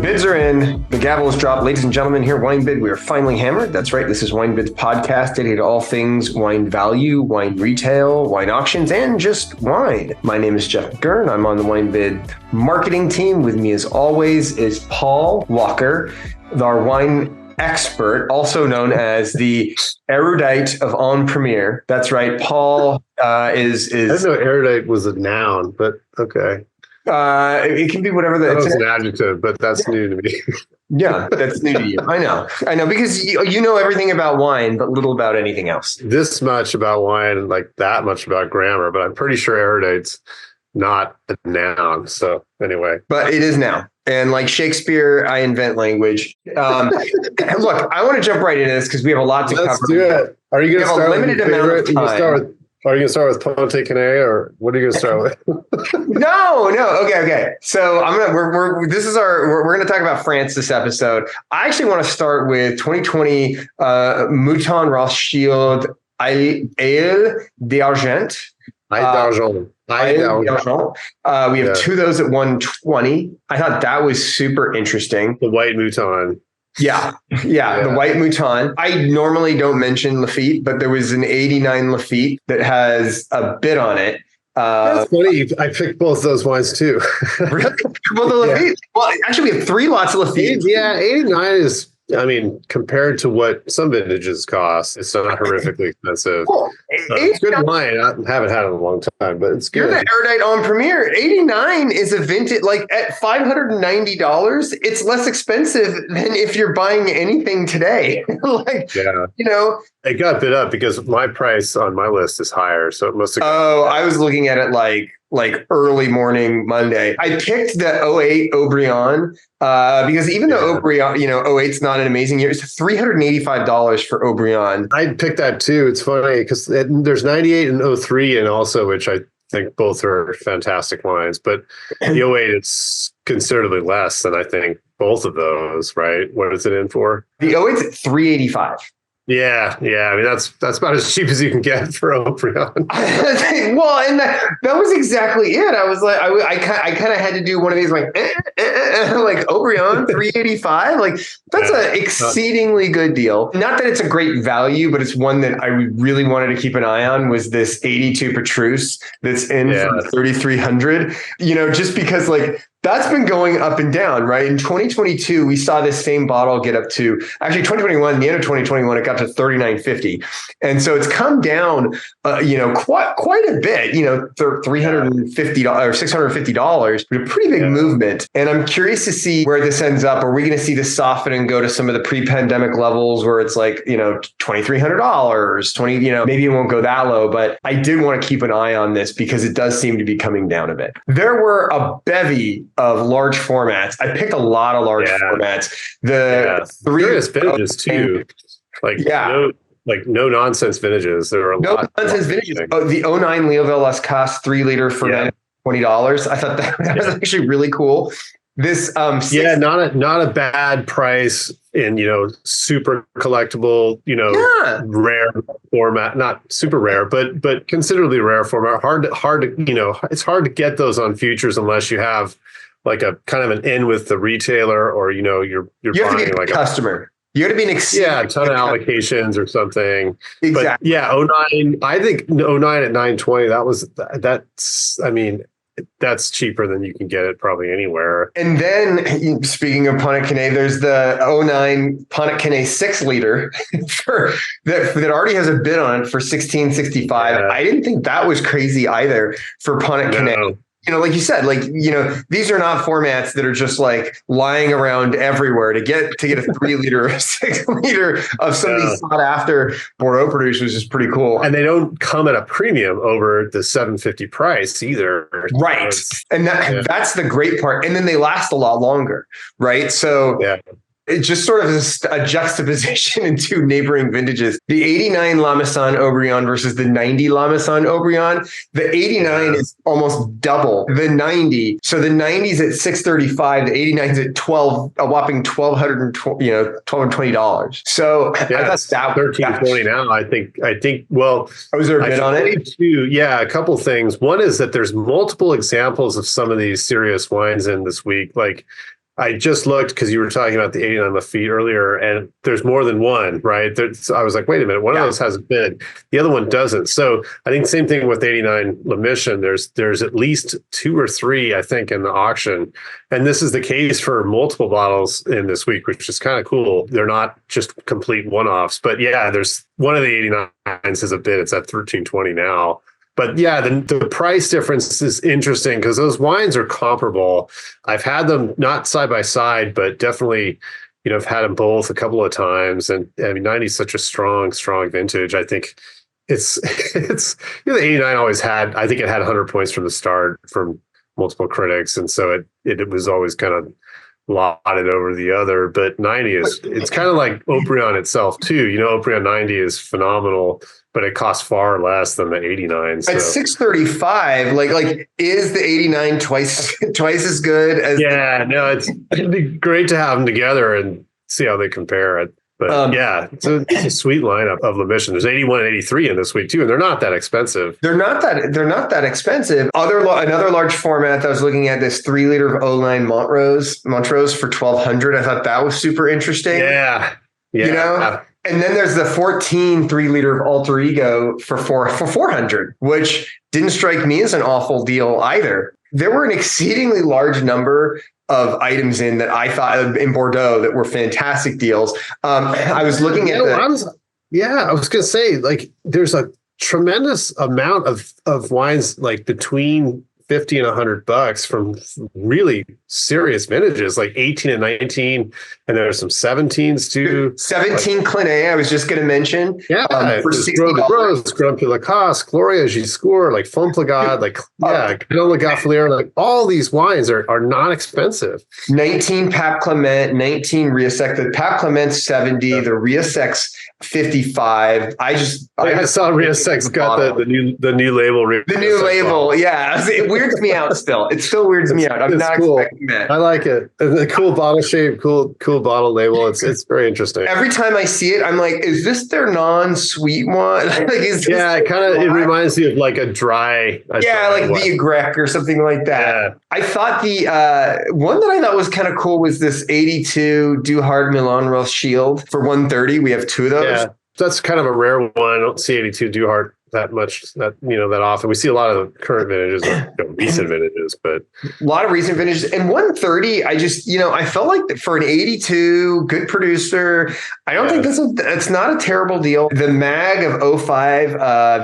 Bids are in. The gavel is dropped. Ladies and gentlemen, here, WineBid, we are finally hammered. That's right. This is WineBid's podcast dedicated to all things wine value, wine retail, wine auctions, and just wine. My name is Jeff McGurn. I'm on the WineBid marketing team. With me, as always, is Paul Walker, our wine expert, also known as the erudite of En Premier. That's right. Paul is. I didn't know erudite was a noun, but okay. It can be whatever. It's an adjective, but that's new to me. Yeah, that's new to you. I know, because you know everything about wine, but little about anything else. This much about wine and like that much about grammar, but I'm pretty sure erudite's not a noun. So anyway. But it is now. And like Shakespeare, I invent language. Look, I want to jump right into this because we have a lot to cover. Let's do it. Are you going to start with your favorite? Are you going to start with Ponte Canet, or what are you going to start with? No. Okay. So we're going to talk about France this episode. I actually want to start with 2020 Mouton Rothschild Aile d'Argent. We have two of those at 120. I thought that was super interesting. The white Mouton. Yeah, the white Mouton. I normally don't mention Lafite, but there was an 89 Lafite that has a bit on it. That's funny. I picked both those wines too. Really? Well, the Lafite. Well, actually, we have three lots of Lafite. Yeah, 89 is. I mean, compared to what some vintages cost, it's not horrifically expensive. Well, it's good wine. I haven't had it in a long time, but it's good. You're the erudite En Premier. 89 is a vintage, like at $590. It's less expensive than if you're buying anything today. It got bid up because my price on my list is higher, so it must have. I was looking at it like early morning Monday. I picked the 08 Aubryon because even though Aubryon, 08's not an amazing year, it's $385 for Aubryon. I picked that too. It's funny because there's 98 and 03 and also, which I think both are fantastic wines, but the 08 it's considerably less than I think both of those, right? What is it in for? The 08's at $385. Yeah. I mean, that's about as cheap as you can get for Aubryon. Well, and that was exactly it. I was like, I kind of had to do one of these like Aubryon $385. Like that's an exceedingly good deal. Not that it's a great value, but it's one that I really wanted to keep an eye on. Was this 82 Petrus that's in for 3,300? Just because like. That's been going up and down, right? In 2022, we saw this same bottle get up to, actually 2021, the end of 2021, it got to $39.50. And so it's come down, quite a bit, $350 or $650, but a pretty big movement. And I'm curious to see where this ends up. Are we going to see this soften and go to some of the pre-pandemic levels where it's like, $2,300, maybe it won't go that low, but I did want to keep an eye on this because it does seem to be coming down a bit. There were a bevy of large formats. I picked a lot of large formats. The three vintages too. No nonsense vintages. There are no nonsense vintages. The 09 Leoville Lascasse 3 liter for $20. I thought that was actually really cool. This not a bad price in super collectible rare format, not super rare but considerably rare format. Hard to it's hard to get those on futures unless you have like a kind of an in with the retailer or you have to be like a customer. You got to be an a ton of allocations or something. Exactly. But 09. I think 09 at 920. That's cheaper than you can get it probably anywhere. And then, speaking of Ponte Canet, there's the 09 Ponte Canet 6 liter that already has a bid on it for $16.65. Yeah. I didn't think that was crazy either for Ponte Canet. Like you said, these are not formats that are just like lying around everywhere to get a 3 liter or 6 liter of some of these sought after Bordeaux producers is pretty cool. And they don't come at a premium over the $750 price either. Right. And that's the great part. And then they last a lot longer. Right. So it's just sort of a juxtaposition in two neighboring vintages. The 89 La Masson Aubryon versus the 90 La Masson Aubryon. The 89 is almost double the 90. So the 90's at $635. The 89's at a whopping $1,220. So I thought that $1,320 now. I think. Well, was there a bid on it? A couple things. One is that there's multiple examples of some of these serious wines in this week, like. I just looked because you were talking about the 89 Lafite earlier, and there's more than one, right? I was like, wait a minute, one of those has a bid, the other one doesn't. So I think same thing with 89 Le Mission. There's at least 2 or 3, I think, in the auction, and this is the case for multiple bottles in this week, which is kind of cool. They're not just complete one-offs, but yeah, there's one of the 89s has a bid. It's at 1320 now. But yeah, the price difference is interesting because those wines are comparable. I've had them not side by side, but definitely, I've had them both a couple of times. And I mean, 90 is such a strong vintage. I think it's the 89 always had, I think it had 100 points from the start from multiple critics. And so it was always kind of lauded over the other. But 90 it's kind of like Oprion itself too. Oprion 90 is phenomenal, but it costs far less than the 89. So. At 635, like is the 89 twice as good as? Yeah, no, it'd be great to have them together and see how they compare it. But it's a sweet lineup of Le Mission. There's 81 and 83 in this week too, and they're not that expensive. They're not that expensive. Another large format that I was looking at, this 3-liter of O-line Montrose for 1,200. I thought that was super interesting. Yeah. And then there's the 14 3-liter of Alter Ego for 400, which didn't strike me as an awful deal either. There were an exceedingly large number of items that I thought in Bordeaux that were fantastic deals. I was looking at I was going to say, like, there's a tremendous amount of wines like between $50 and $100 from really serious vintages, like 18 and 19, and there are some 17s too. 17 Clinet, I was just going to mention. Yeah, for $60. Grand Prix Lacoste, Gloria Giscourt, like Fontplegade, Canola Gaffalier, like all these wines are not expensive. 19 Pape Clement, 19 Riesec. The Pape Clement's 70, the Riesec's 55. I saw Riesec's got the new label. The new label, yeah. It weirds me out still. It still weirds me out. I'm not expecting that. I like it. The cool bottle shape, cool bottle label. It's very interesting. Every time I see it, I'm like, is this their non-sweet one? It reminds me of like a dry. Like the Grec or something like that. Yeah. I thought the one that I thought was kind of cool was this 82 Duhart Milan Rothschild for 130. We have 2 of those. Yeah, that's kind of a rare one. I don't see 82 Duhart that much, that often. We see a lot of the current vintages, recent vintages, but a lot of recent vintages. And 130, I just, I felt like for an 82 good producer, I don't think it's not a terrible deal. The mag of 05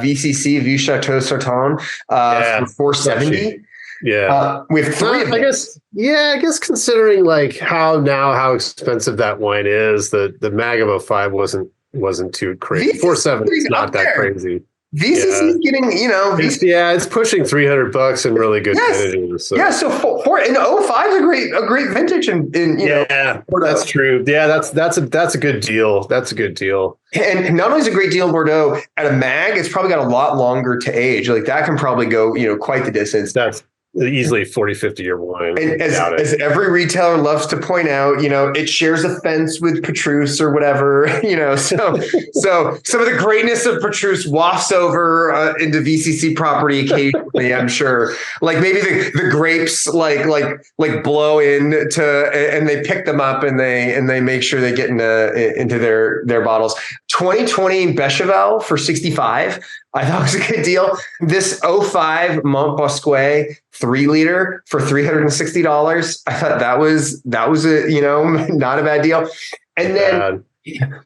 VCC Vieux Chateau Sarton for 470. Yeah. We have 3 of them. I guess considering like how expensive that wine is, the mag of 05 wasn't too crazy. 470 is not that crazy. VCC is getting, it's pushing $300 in really good vintages. So. Yeah, so 4 and 05 is a great vintage that's true. Yeah, that's a good deal. That's a good deal. And not only is it a great deal in Bordeaux, at a mag, it's probably got a lot longer to age. Like that can probably go, quite the distance. That's easily 40, 50-year wine. And as every retailer loves to point out, it shares a fence with Petrus or whatever, so some of the greatness of Petrus wafts over into VCC property occasionally, I'm sure. Like maybe the grapes like blow and they pick them up and they make sure they get into their bottles. 2020 Bechevel for 65. I thought it was a good deal. This 05 Montbosquet 3-liter for $360. I thought that was a, not a bad deal. And then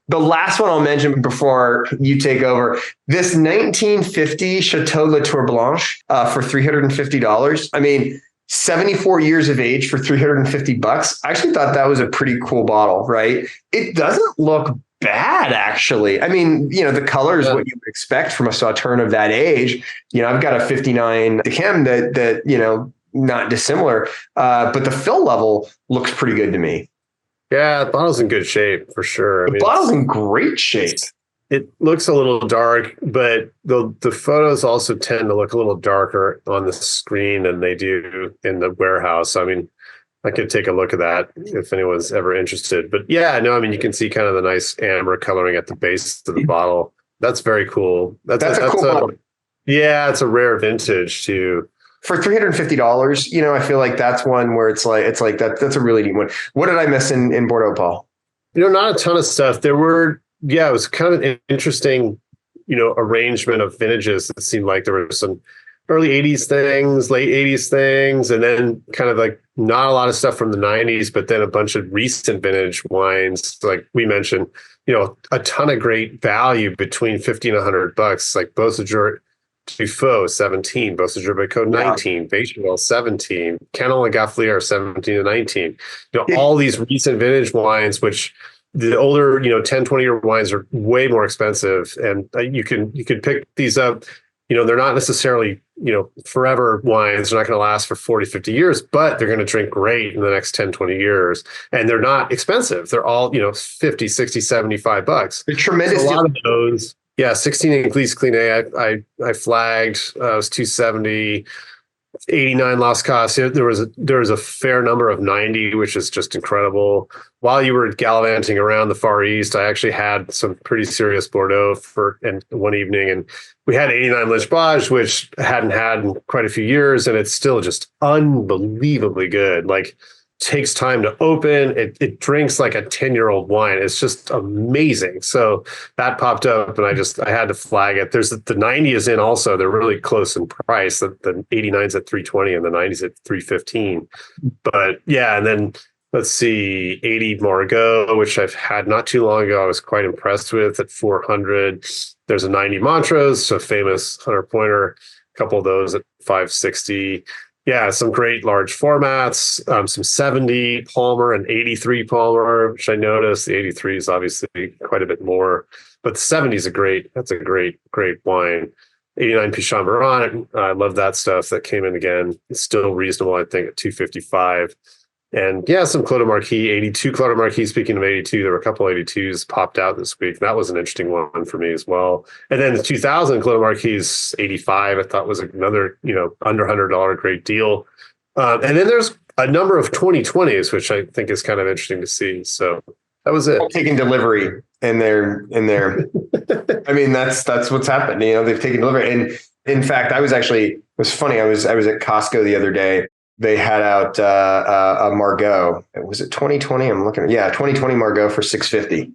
the last one I'll mention before you take over, this 1950 Chateau Latour Blanche for $350. I mean, 74 years of age for $350. I actually thought that was a pretty cool bottle, right? It doesn't look bad, actually. I mean, the color is what you would expect from a Sauterne of that age. I've got a 59 Dechem that not dissimilar, but the fill level looks pretty good to me. Yeah, the bottle's in good shape for sure. The bottle's in great shape. It looks a little dark, but the photos also tend to look a little darker on the screen than they do in the warehouse. I mean, I could take a look at that if anyone's ever interested. But yeah, no, I mean, you can see kind of the nice amber coloring at the base of the bottle. That's very cool. That's a cool bottle. Yeah, it's a rare vintage too. for $350, I feel like that's one where it's like that's a really neat one. What did I miss in Bordeaux, Paul? Not a ton of stuff. There were, it was kind of an interesting, arrangement of vintages. It seemed like there were some early 80s things, late 80s things, and then kind of like not a lot of stuff from the 90s, but then a bunch of recent vintage wines. Like we mentioned, a ton of great value between 50 and $100, like Beausejour Dufault 17, Beausejour Bacot 19, Becherel 17, Canon and Gafflier 17 and 19. All these recent vintage wines, which the older, 10, 20-year wines are way more expensive. And you can pick these up. They're not necessarily, forever wines. They're not going to last for 40, 50 years, but they're going to drink great in the next 10, 20 years. And they're not expensive. They're all, 50, 60, $75. They're tremendous. So a lot of those. Yeah, 16 Église Clinée, I flagged. It was $270. 89 Las Casas. There was a fair number of 90, which is just incredible. While you were gallivanting around the Far East, I actually had some pretty serious Bordeaux and one evening, and we had 89 Liege Bage, which I hadn't had in quite a few years, and it's still just unbelievably good. Like, takes time to open. It drinks like a 10-year-old wine. It's just amazing. So that popped up and I had to flag it. There's the 90 is in also. They're really close in price. The 89's at $320 and the 90's at $315. But yeah, and then let's see, 80 Margaux, which I've had not too long ago. I was quite impressed with at $400. There's a 90 Montrose, so famous 100-pointer. A couple of those at $560. Yeah, some great large formats, some 70 Palmer and 83 Palmer, which I noticed. The 83 is obviously quite a bit more, but the 70 is that's a great wine. 89 Pichon Baron, I love that stuff. That came in again. It's still reasonable, I think, at $255. And yeah, some Clos de Marquis, 82 Clos de Marquis. Speaking of 82, there were a couple 82s popped out this week. That was an interesting one for me as well. And then the 2000 Clos de Marquis 85, I thought was another, under $100 great deal. And then there's a number of 2020s, which I think is kind of interesting to see. So that was it. Taking delivery in their. I mean, that's what's happened. They've taken delivery. And in fact, it was funny. I was at Costco the other day. They had out a Margaux. Was it 2020? I'm looking at 2020 Margaux for $650.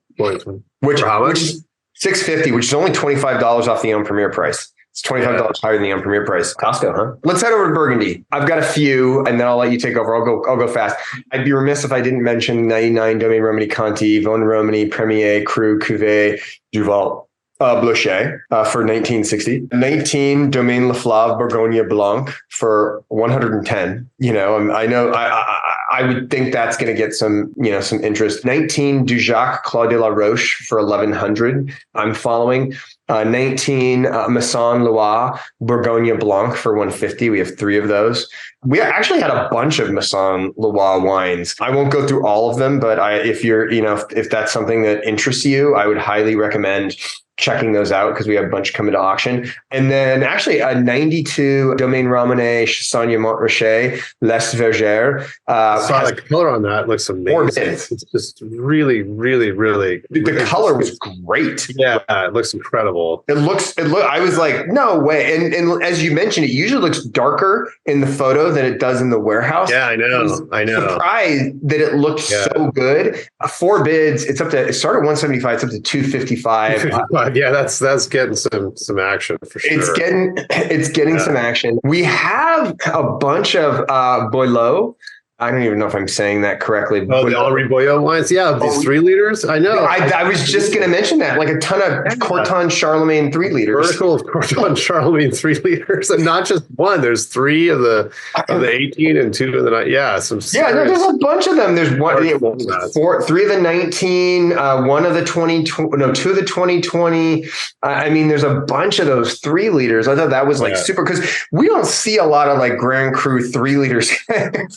Which is $650, which is only $25 off the en premier price. It's $25 higher than the en premier price. Costco, huh? Let's head over to Burgundy. I've got a few, and then I'll let you take over. I'll go fast. I'd be remiss if I didn't mention 99 Domaine Romany Conti, Von Romany, Premier, Cru, Cuvée, Duval. Blochet for 1960, 19 Domaine Le Flave Bourgogne Blanc for 110. I know I would think that's going to get some interest. 19 Dujac Clos de la Roche for 1100. I'm following. 19 Masson Loire Bourgogne Blanc for 150. We have 3 of those. We actually had a bunch of Masson Loire wines. I won't go through all of them, but if you're, if that's something that interests you, I would highly recommend checking those out because we have a bunch coming to auction. And then actually a 92 Domaine Romanée Chassagne Montrachet Les Vergères. Saw the color on that. It looks amazing. It's just really, really, really. The color was great. Yeah, it looks incredible. I was like, no way. And as you mentioned, it usually looks darker in the photo than it does in the warehouse. Yeah, I know. Surprised that it looked so good. 4 bids. It started at 175. It's up to 255. Yeah, that's getting some action for sure. It's getting some action. We have a bunch of Boileau. I don't even know if I'm saying that correctly. Oh, the Henri Boyot wines? Yeah, these 3 liters? I know. I was just going to mention that, like a ton of Corton Charlemagne 3 liters. Vertical of Corton Charlemagne 3 liters, and not just one. There's 3 of the 18 and 2 of the 9. Yeah, there's a bunch of them. There's 3 of the 19, 1 of the 20, 2 of the 2020. I mean, there's a bunch of those 3 liters. I thought that was super because we don't see a lot of like Grand Cru 3 liters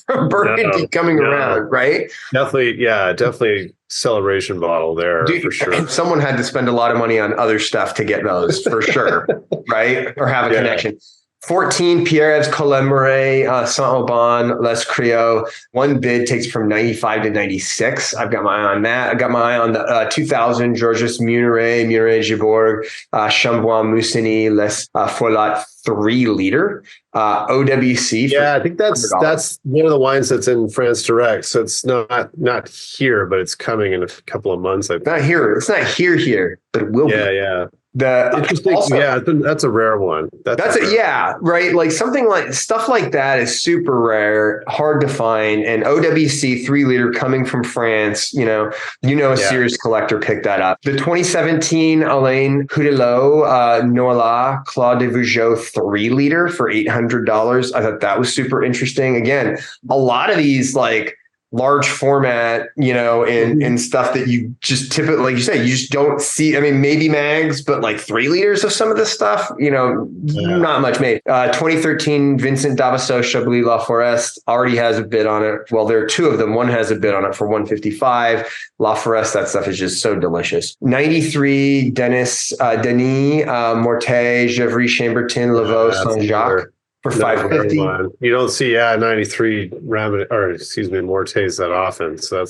from Burgundy coming around, right? Definitely celebration bottle there for sure. Someone had to spend a lot of money on other stuff to get those for sure, right? Or have a connection. 14, Pierre-Yves Colombre, Saint-Aubin, Les Creoles. One bid takes from 95 to 96. I've got my eye on that. I got my eye on the 2000, Georges Muneret, Gibourg, Chambois Moussigny, Les Follot 3-liter. OWC. Yeah, I think that's one of the wines that's in France Direct. So it's not here, but it's coming in a couple of months. Not here. It's not here, but it will be. Yeah. Interesting. Also, that's a rare one. That's it. Yeah, right. Like stuff like that is super rare, hard to find. And OWC 3-liter coming from France, a serious collector picked that up. The 2017 Alain Coudelot Nola Claude de Vougeot 3-liter for $800. I thought that was super interesting. Again, a lot of these large format, and stuff that you just typically, like you say, you just don't see. I mean, maybe mags, but 3 liters of some of this stuff, not much made. 2013 Vincent Davasseau Chablis La Forest already has a bid on it. Well, there are 2 of them. One has a bid on it for $155. La Forest, that stuff is just so delicious. 93 Denis Morte Gevrey Chambertin Laveau Saint Jacques. For $550. You don't see 93 Mortes that often. So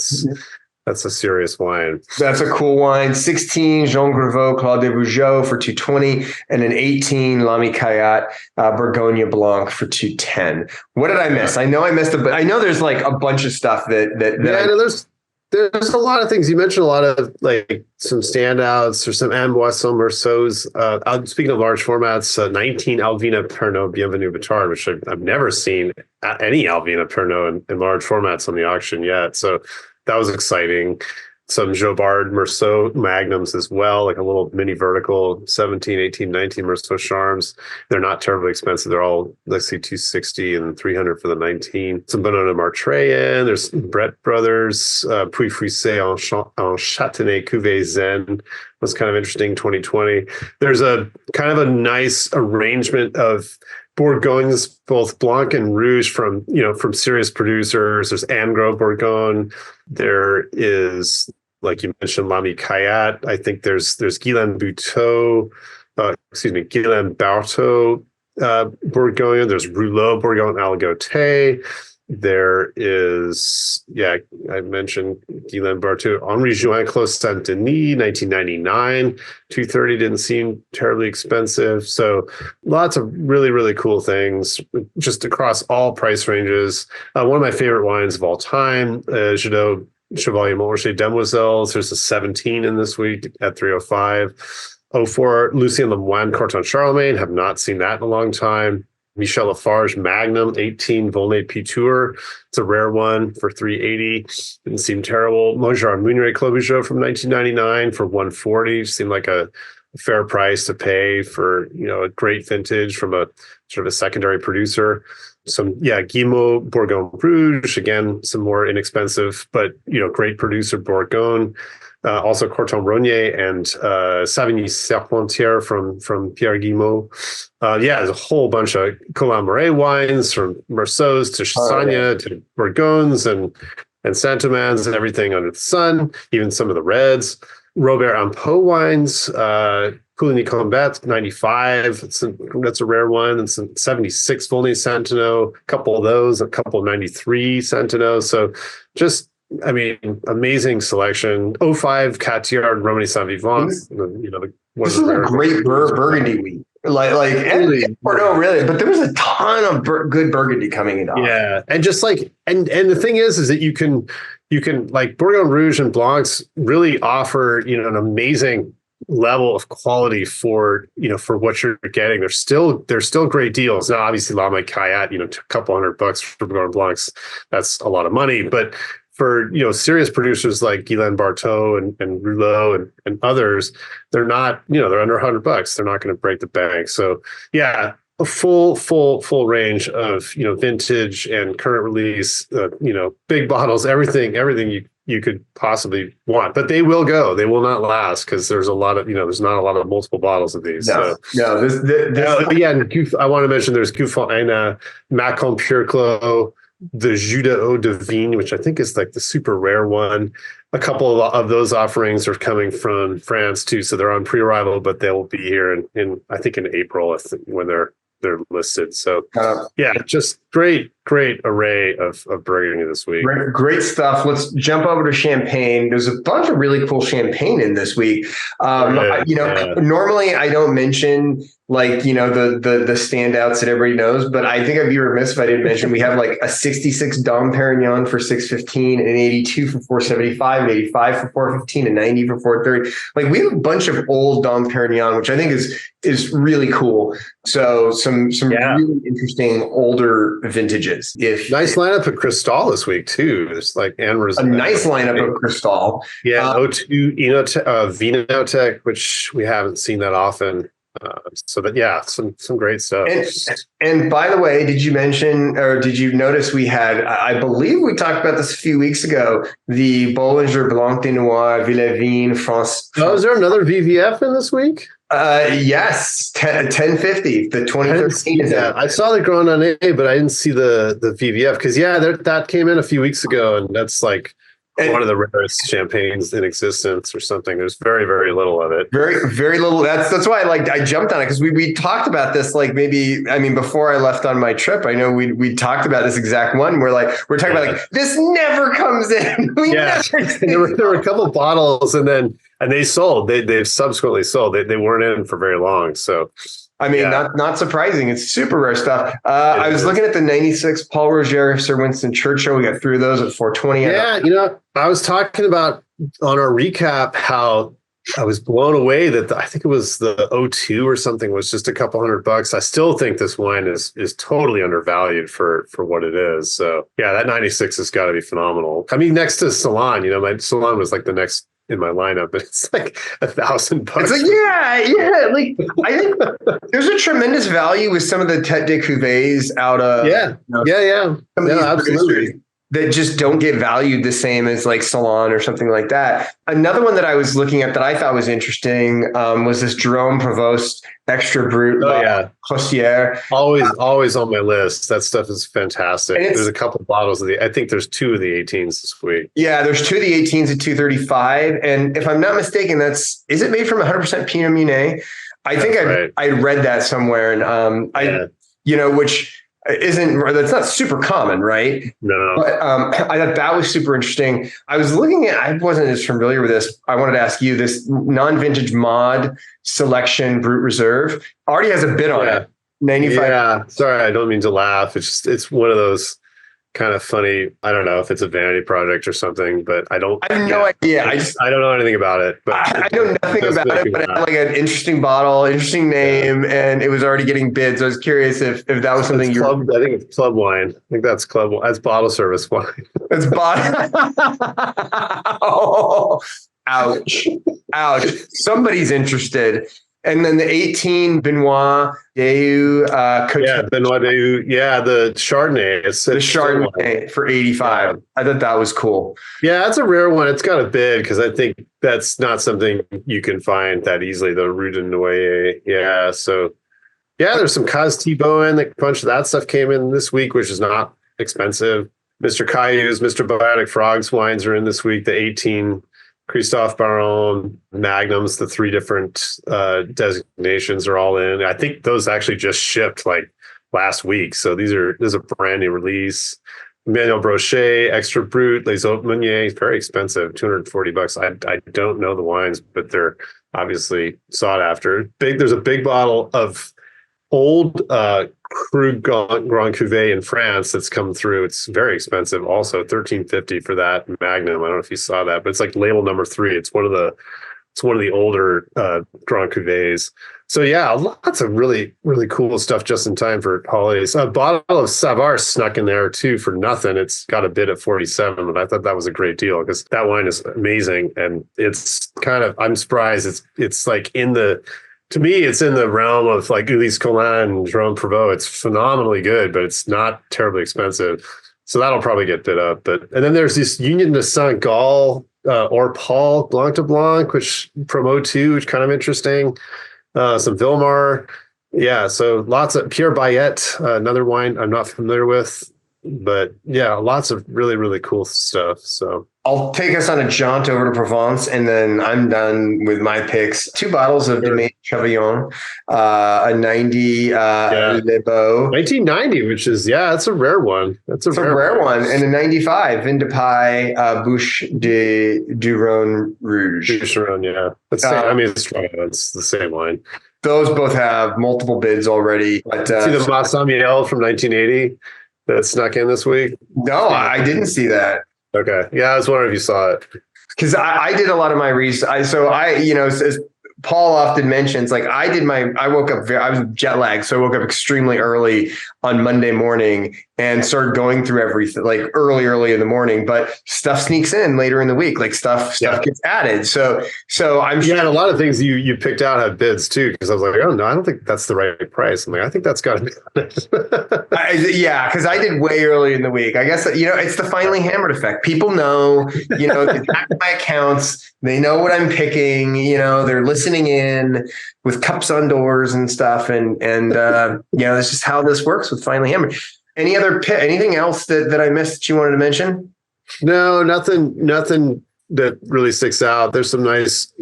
that's a serious wine. That's a cool wine. 16 Jean Grevaux Claude de Vougeot for $220, and an 18 Lamy Cayat Bourgogne Blanc for $210. What did I miss? I know I missed it, but I know there's a bunch of stuff there's a lot of things. You mentioned a lot of some standouts or some Amboisson Merceaus. Speaking of large formats, 19 Alvina Pernod Bienvenue Bitard, which I've never seen any Alvina Pernod in large formats on the auction yet. So that was exciting. Some Jobard Merceau Magnums as well, like a little mini vertical, 17, 18, 19 Merceau Charms. They're not terribly expensive. They're all, let's see, 260 and 300 for the 19. Some Bonona Martrayan. There's Brett Brothers, Puy Frisé en Châtenay Cuvée Zen. Was kind of interesting, 2020. There's a kind of a nice arrangement of Bourgognes, both Blanc and Rouge from serious producers. There's Amgro Bourgogne. There is, like you mentioned, Lamy Cayat. I think there's Guillain Barteau Bourgogne. There's Rouleau Bourgogne Aligoté. There is, I mentioned Guillain Barteau, Henri Jouin Clos Saint Denis, 1999, 230 didn't seem terribly expensive. So lots of really, really cool things just across all price ranges. One of my favorite wines of all time, Jadot Chevalier Montrachet Demoiselles. There's a 17 in this week at 305. 04 Lucien Lemoine Corton Charlemagne. Have not seen that in a long time. Michel Lafarge Magnum 18 Volnay Pitour. It's a rare one for $380. Didn't seem terrible. Mongeard Muneret Clos Vougeot from 1999 for $140. Seemed like a fair price to pay for a great vintage from a sort of a secondary producer. Some Guillemot Bourgogne Rouge, again some more inexpensive but great producer Bourgogne. Also Corton Rognier and Savigny Serpentier from Pierre Guillemot. There's a whole bunch of Colombe wines from Merceaus to Chassagne to Bourgognes and Santomans and everything under the sun, even some of the reds. Robert Ampeau wines, Coligny Combat 95. That's a rare one. And some 76 Volnay Santino, a couple of those, a couple of 93 Santino. So just amazing selection. 05 Catillard Romani Saint Vivant. This is a great Burgundy wheat. Really, but there was a ton of good Burgundy coming in. Yeah, and just and the thing is that you can Bourgogne Rouge and Blancs really offer an amazing level of quality for what you're getting. There's still great deals. Now, obviously, Lamy Cayat, a couple $100 for Bourgogne Blancs, that's a lot of money, but for serious producers like Guillain Barteau and Rouleau and others, they're not they're under $100. They're not going to break the bank. So a full range of vintage and current release, big bottles, everything you could possibly want. But they will go. They will not last because there's a lot of there's not a lot of multiple bottles of these. And I want to mention there's Gouffon Aina, Macon Pure Clos, the Jus de Eau de Vigne, which I think is the super rare one. A couple of those offerings are coming from France too, so they're on pre-arrival, but they will be here in I think in April when they're they're listed. So Uh, yeah, just great array of Burgundy this week. Great stuff. Let's jump over to champagne. There's a bunch of really cool champagne in this week. Normally I don't mention like, the standouts that everybody knows, but I think I'd be remiss if I didn't mention we have like a 66 Dom Perignon for 615, an 82 for 475, an 85 for 415, a 90 for 430. Like we have a bunch of old Dom Perignon, which I think is really cool. So some really interesting older vintages. Nice lineup of Cristal this week too. There's like a nice lineup of Cristal. Yeah, O2 Vinotech, which we haven't seen that often. Some great stuff. And by the way, did you mention or did you notice we had? I believe we talked about this a few weeks ago. The Bollinger Blanc de Noir Villavine France. Oh, is there another VVF in this week? Yes, 1050. The 2013 is out. I saw the Grand Année, but I didn't see the VVF because that came in a few weeks ago, and that's like one of the rarest champagnes in existence or something. There's very, very little of it. Very, very little. That's why I jumped on it because we talked about this before I left on my trip. I know we talked about this exact one. We're talking about this never comes in. There were a couple of bottles and they sold. They've subsequently sold. They weren't in for very long. So not surprising. It's super rare stuff. I was looking at the 96 Paul Roger, Sir Winston Churchill. We got through those at 420. Yeah, I was talking about on our recap how I was blown away that I think it was the O2 or something was just a couple $100. I still think this wine is totally undervalued for what it is. So yeah, that 96 has got to be phenomenal. I mean, next to Salon, my Salon was like the next in my lineup, but it's like $1,000. It's like, yeah. Like I think there's a tremendous value with some of the Tête de Cuvées out of absolutely. That just don't get valued the same as like Salon or something like that. Another one that I was looking at that I thought was interesting was this Jerome Provost Extra Brut Costière. Always on my list. That stuff is fantastic. There's a couple of bottles I think there's 2 of the 18s this week. Yeah, there's 2 of the 18s at 235. And if I'm not mistaken, is it made from 100% Pinot Meunier? I think I read that somewhere, and that's not super common, right? No. But I thought that was super interesting. I was looking at, I wasn't as familiar with this. I wanted to ask you, this non-vintage mod selection Brut Reserve already has a bid on it. 95. Yeah. Sorry, I don't mean to laugh. It's one of those kind of funny. I don't know if it's a vanity project or something, but I have no idea. I don't know anything about it. But I know nothing about it, but it had like an interesting bottle, interesting name, and it was already getting bids. So I was curious if that was something I think it's club wine. I think that's club wine. That's bottle service wine. It's bottle. Oh, ouch. Somebody's interested. And then the 18 Benoit Deu. Benoit Deu. Yeah, the Chardonnay. It's the Chardonnay for 85. Yeah. I thought that was cool. Yeah, that's a rare one. It's got a bid because I think that's not something you can find that easily. The Rue de Noyer. Yeah, so there's some Caz Thibault in. A bunch of that stuff came in this week, which is not expensive. Mr. Caillou's, Mr. Biotic Frogs wines are in this week. The 18 Christophe Baron Magnums, the 3 different designations are all in. I think those actually just shipped like last week. So there's a brand new release. Emmanuel Brochet, Extra Brut, Les Hautes Meuniers, very expensive, $240. I don't know the wines, but they're obviously sought after. There's a big bottle of old Cru Grand Cuvée in France that's come through. It's very expensive. Also, $13.50 for that Magnum. I don't know if you saw that, but it's like label number 3. It's one of the older Grand Cuvées. So yeah, lots of really, really cool stuff just in time for holidays. A bottle of Savard snuck in there too for nothing. It's got a bid at 47, and I thought that was a great deal because that wine is amazing, and it's kind of, I'm surprised it's like to me, it's in the realm of like Ulysse Collin and Jerome Prevost. It's phenomenally good, but it's not terribly expensive. So that'll probably get bid up. And then there's this Union de Saint Gall or Paul Blanc de Blanc, which from O2, which kind of interesting. Some Vilmar. Yeah, so lots of Pierre Bayet, another wine I'm not familiar with. but yeah, lots of really, really cool stuff. So I'll take us on a jaunt over to Provence, and then I'm done with my picks. 2 bottles of Domaine Chavillon, a 90 Le Beau. 1990, which is, that's a rare one. It's a rare one. And a 95 Vin de Paille, Bouche du Rhône Rouge. Bouche du Rhône, yeah. It's the same wine. Those both have multiple bids already. But, see the Massamiel from 1980 that snuck in this week? No, I didn't see that. Okay. Yeah, I was wondering if you saw it. Because I did a lot of my research. As Paul often mentions, like I woke up, I was jet lagged. So I woke up extremely early on Monday morning and started going through everything like early in the morning, but stuff sneaks in later in the week, like stuff gets added. So I'm sure. Yeah, and a lot of things you picked out had bids too. Cause I was like, oh no, I don't think that's the right price. I'm like, I think that's gotta be honest. Cause I did way early in the week. I guess, it's the finely hammered effect. People know, they hack my accounts. They know what I'm picking, they're listening in with cups on doors and stuff. And that's just how this works with finely hammered. Anything else that I missed that you wanted to mention? No, nothing that really sticks out. There's some nice,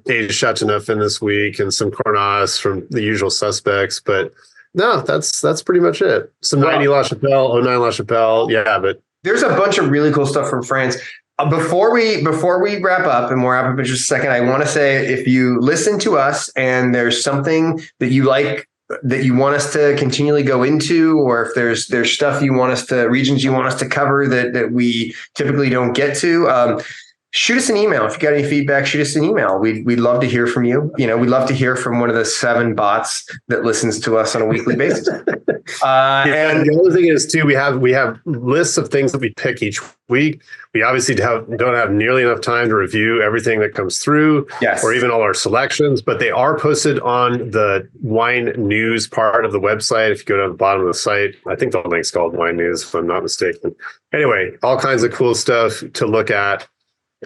aged Chateauneuf in this week and some Cornas from the usual suspects, but no, that's pretty much it. Some 90 La Chapelle, 09 La Chapelle. Yeah, but there's a bunch of really cool stuff from France. Before we wrap up, and we'll wrap up in just a second, I want to say, if you listen to us and there's something that you like, that you want us to continually go into, or if there's stuff you want us to, regions you want us to cover that we typically don't get to, shoot us an email. If you got any feedback, shoot us an email. We'd love to hear from you. We'd love to hear from one of the 7 bots that listens to us on a weekly basis. And the other thing is too, we have lists of things that we pick each week. We obviously don't have nearly enough time to review everything that comes through, or even all our selections, but they are posted on the wine news part of the website. If you go to the bottom of the site, I think the link's called Wine News, if I'm not mistaken. Anyway, all kinds of cool stuff to look at.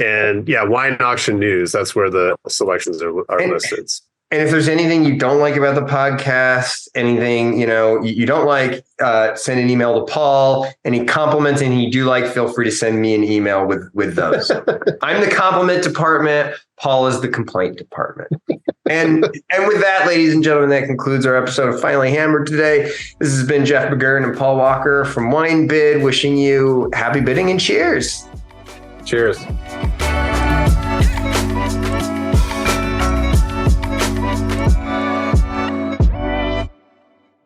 And Wine Auction News, that's where the selections are listed. And if there's anything you don't like about the podcast, anything, you don't like, send an email to Paul. Any compliments and you do like, feel free to send me an email with those. I'm the compliment department. Paul is the complaint department. And with that, ladies and gentlemen, that concludes our episode of Finally Hammered today. This has been Jeff McGurn and Paul Walker from WineBid, wishing you happy bidding and cheers. Cheers.